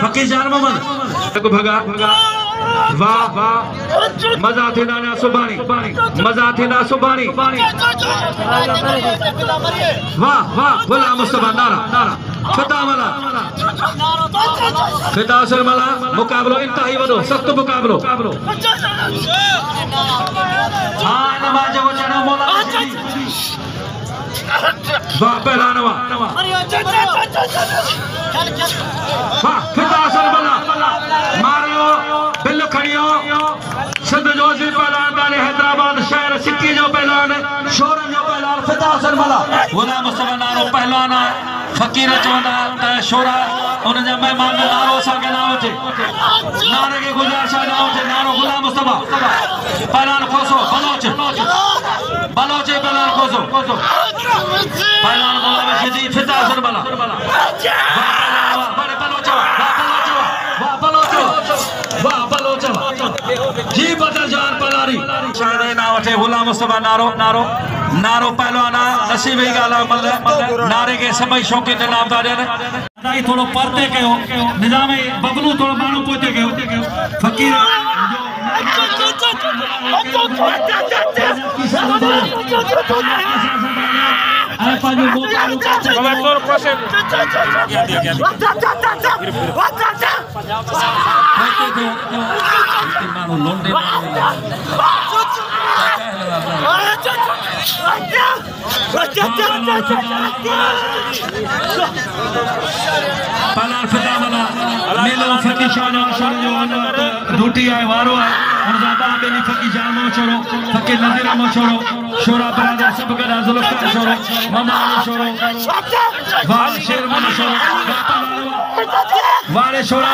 फकीर जान मोहम्मद को भगा वाह वाह मजा थे ना सुबानी मजा थे ना सुबानी वाह वाह बोला मुस्तफा नारा नारा फिदा मला फिदा असर मला मुकाबलो इंतहाई वडो सख्त मुकाबलो हां नमाज वो चढ़ो मौला वाह पहला नवा वाह फिदा असर मला मारियो बिल खड़ियो सिंध जो जी पहलवान दाने हैदराबाद शहर सिक्की जो पहलवान शोरन जो पहलवान फिदा असर मला गुलाम मुस्तफा नारो पहलवान फकीर चवंदा शोरा उन जा मेहमान नारो असांखे ना हुजे नारे के गुजारिश ना हुजे नारो गुलाम मुस्तफा पहलवान खोसो बलोच पहलवान खोसो पहलवान गुलाम शदी फिदा असर मला जी बदल जान पलारी शायद ना वठे गुलाम मुस्तफा नारो नारो नारो पहलवाना नसीब ही गाला मल्ले नारे के समय शौकीन नाम दादे ने दाई थोड़ो परते कयो निजाम बबलू थोड़ो मानो पोते कयो फकीर अरे पाजो मोबाइल क्वेश्चन मानो लोंडे पलार फिदा मला मेलो फकी शाना शानो ड्यूटी आए वारो है उनजा बेनी फकी जानो छोरो फकी नजर मो छोरो शोरा बरादर सब गदा जुल्फकार छोरो मामा छोरो वाल शेर मन छोरो वारे शोरा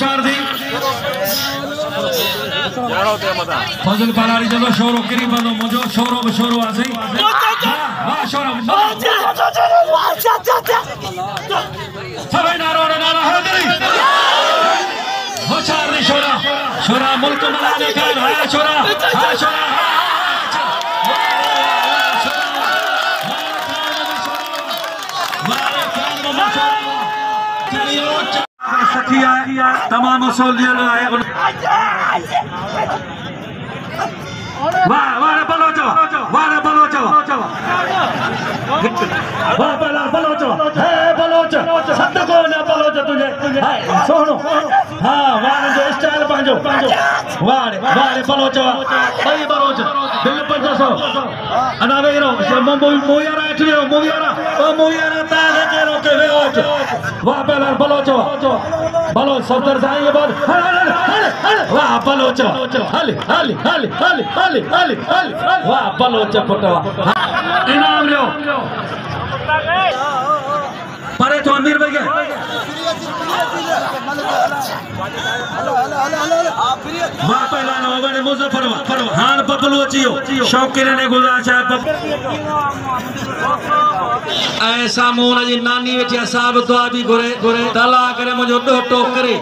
शारदी फजल पलारी जलो शोरो किरी बनो मुजो शोरो आसे वाह शोरा सबै नारो हैदरी होशियार दी शोरा मुल्क मलाने का है शोरा तमाम सोल्जर आए वाह वाह बलोच वाह बलोच है बलोच सत को ना बलोच तुझे सोनो हां वाह जो स्टाइल पांजो वाह बलोच भाई बलोच दिल पर दसो अना वेरो मोयारा एठियो मोयारा ता के रोके वेच वाह पहला बलोच बलोच सफदर जाए ये बात वाह बलोच हल वाह बलोच पटवा इनाम लो परे तो अमीर भाई वाह पहला नवाबे मुजफ्फर हान बबलू अचियो शौकीन ने गुजारिश ऐसा मोन जी नानी वेठी साहब दुआ भी घुरे तला करे मुझो डोटो करे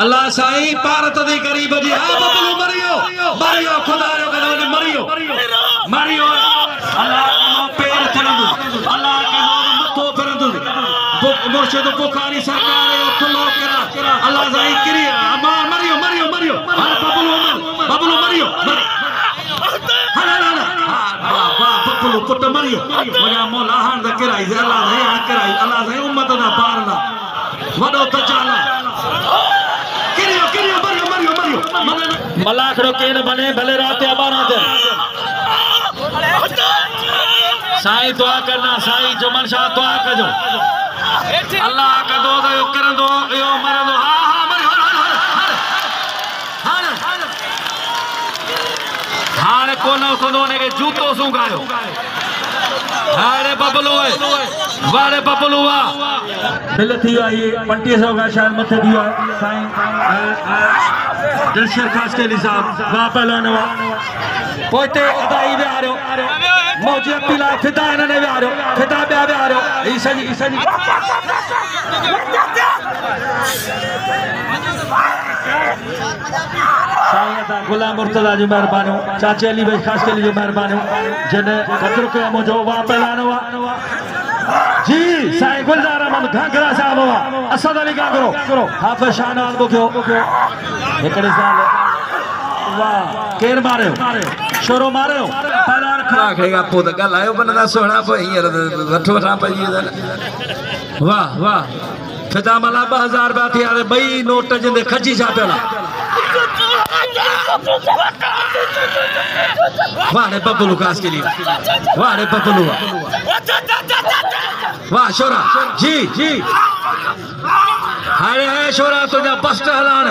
अल्लाह साईं भारत दी गरीब जी आ बबलू मरियो खुदा रो कदे मरियो अल्लाह नो पैर चलंदो अल्लाह के नो मथो फिरंदो मुर्शिद बुखारी सरकार यो खुलो करा अल्लाह साईं किरी मरियो हां बबलू मरियो बबलू पुट मरियो वजा मौला हां द कराई अल्लाह साईं उम्मत दा पारना वडो तचाला मरियो मलाखड़ो केन बने भले रात अबारा दे साईं दुआ करना साईं जो मनशा दुआ कजो अल्लाह कदो यो करंदो यो मरंदो हां मरियो हां कोनो कोनो ने के जूतो सुगायो हारे बबलू वारे बबलू दिल थी आई 2500 का शायद मथे दियो साईं दिलशर खास के निजाम वाह पहलवान पोते अदाई बे आ रहो मौजे पिला फिदा ने बे आ रहो फिदा बे आ रहो ईसा जी साईं गुलाम मुर्तजा जी मेहरबानी चाचे अली भाई खास के लिए मेहरबानी जने कदर के मुझो वाह पहलवान जी साईं गुलजार अहमद घाघरा साहब असद अली घाघरो हाफ़िज़ शाहनवाज़ बुखियो हिकिड़े साल वाह केर मारियो छोरो मारियो पहलवान आखिरी पोइ त ॻाल्हायो पर नथा सुहिणा पोइ हींअर वठो वठां पइजी वेंदा वाह वाह फिदा मला 2000 रुपया थी हाणे ॿई नोट जिंदे खची छा पियल वाह रे बबलू खास के लिए वाह रे बबलू वाह शोरा जी जी हाणे है शोरा तुझा बस्ट हलान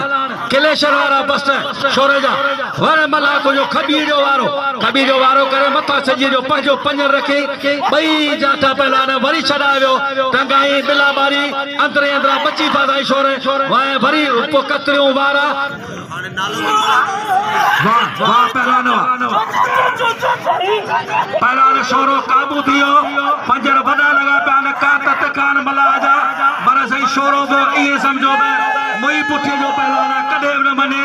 किलेश्वर वारा बस्ट शोरे जा वर मला तुझो खबी जो वारो करे मथा सजी जो पंजो पंजर रखे ॿई जाठा पहलान वरी छॾायो टंगाई बिला मारी अंदरे अंदरा बची फादाई शोरे वाह वरी उप कतरियूं वारा वाह वाह पहलान शोरो काबू थियो पंजर वॾा लॻा पिया न का तकान मला जा पर सही शोरो बि इहे सम्झो त मुई पुठीअ जो पहलान कॾहिं बि न मञे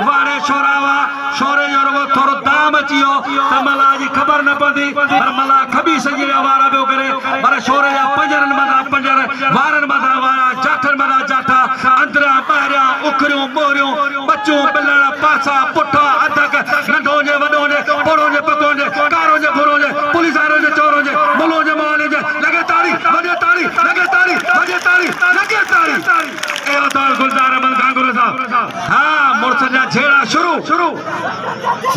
वारे शोरावा शोरे जो रुगो थोरो दाम अची वियो त मला जी ख़बर न पवंदी पर मला खबी सॼी वारा पियो करे पर शोरे जा पंजरनि मथां पंजर वारनि मथां वारा जाठनि मथां जाठा अंदरियां ॿाहिरियां उखरियूं ॿोरियूं बचूं बिलण पासा पुठा अधक नंढो हुजे वॾो हुजे पोड़ो हुजे पको हुजे कारो हुजे बुरो हुजे पुलिस वारो हुजे चोर हुजे मुलो हुजे मोहल हुजे लॻे ताड़ी वॼे ताड़ी लॻे ताड़ी वॼे ताड़ी लॻे ताड़ी एहो त गुलजार अहमद घाघरो साहब हा मुड़स जा छेड़ा शुरू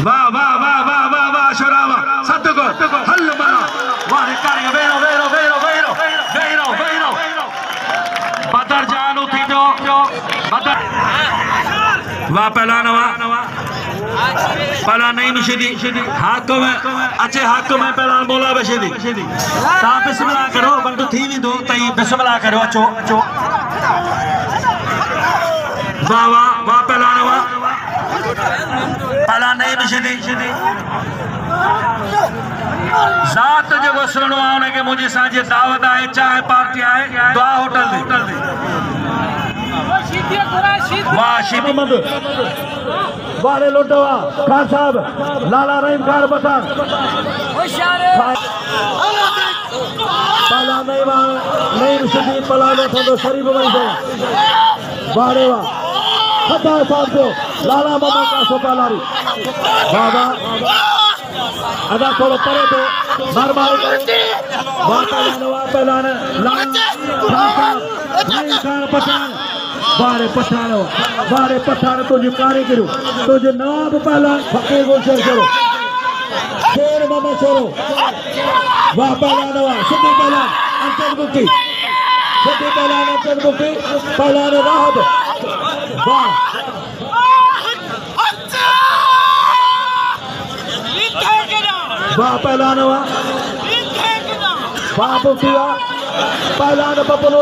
वाह वाह वाह वाह वाह वाह शोरा वाह सदको हल मना वाह कारी वेरो बदर जानू थी जो बदर वाह पहलवान पहलवान नहीं मिशदी हाकम अच्छे हाकम है पहलवान बोला बशदी ता बिस्मिल्लाह करो बंदो थी वी दो तई बिस्मिल्लाह करो अचो वाह वाह वाह पहलवान नहीं मिशदी ज़ात जो सुनो आने के मुझे सांझे दावत है चाय पार्टी है दुआ होटल दे वाह शिमद वाले लोटवा खान साहब लाला रहीम खान पठान पाला नहीं रुशदी पलानो थंदो शरीफ वई से वारे वाह खता साहब को लाला मामा का सोपालारी बाबा अदा थोड़ो परे तो मार पहलान बारे पठान तुझे कारीगरू तुझे नवाब पहलान फकीर गुलशन करो शेर मामा छोरो वाह पहलान वाह सिद्धि पहलान अंचल बुकी पहलान राहब वाह वाह पहलान वाह पहलान बबलू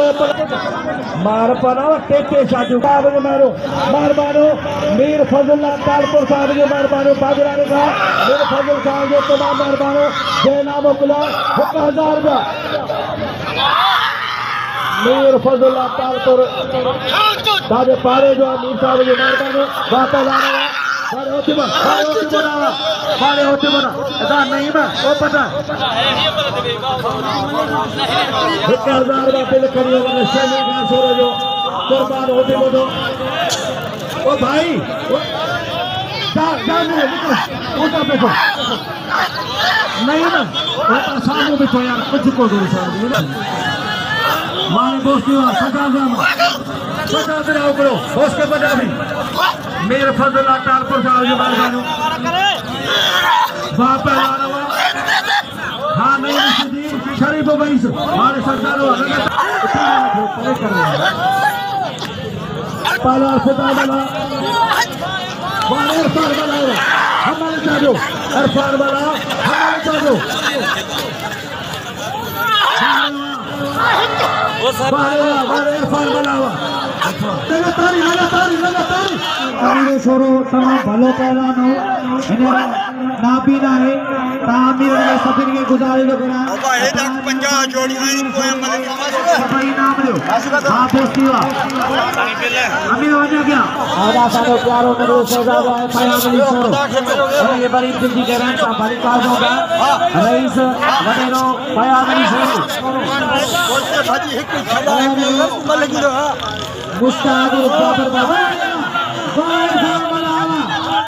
मार पना टेके शादी साहब जो मारो मीर फजल कालपुर साहब जो मारो बाजराने का मीर फजल साहब जो तमाम मारो जयनाम गुला 1000 रुपया मीर फजल कालपुर ताजे पारे जो मीर साहब जो मारो वाह पहलान सारे होते बना अदा नहीं मैं ओ पता 1000 रुपया बिल करियो वाले शेने का सोरो जो कुर्बान होते बोलो ओ भाई जा निकल उठा बैठो नहीं ना वो सामने बैठो यार कुछ को दो सर माने दोस्ती हुआ सजा दिलाओ करो उसके बाद अभी मेरे फजल तारपुर साहब जी बार बाप हाँ नहीं शरीफ भाई हमारे सरकार पाला खुदा वाला इरफान वाला हमारे चाहो इरफान वाला हमारे चाहो इरफान वाला लगातार छोरो तमाम भलो पहलवान हो नाबीना है तामीर में सभिनी खे गुज़ारिश थो कयां सभई नाम ॾियो हा पोस्ती वा अमीर वञो क्या आदा साडो प्यारो नरो शहजादो है पयामली छोरो ये बड़ी दिल की कहना था बड़ी काज होगा रईस वडेरो पयामली छोरो मुस्ताद बाबर बाबा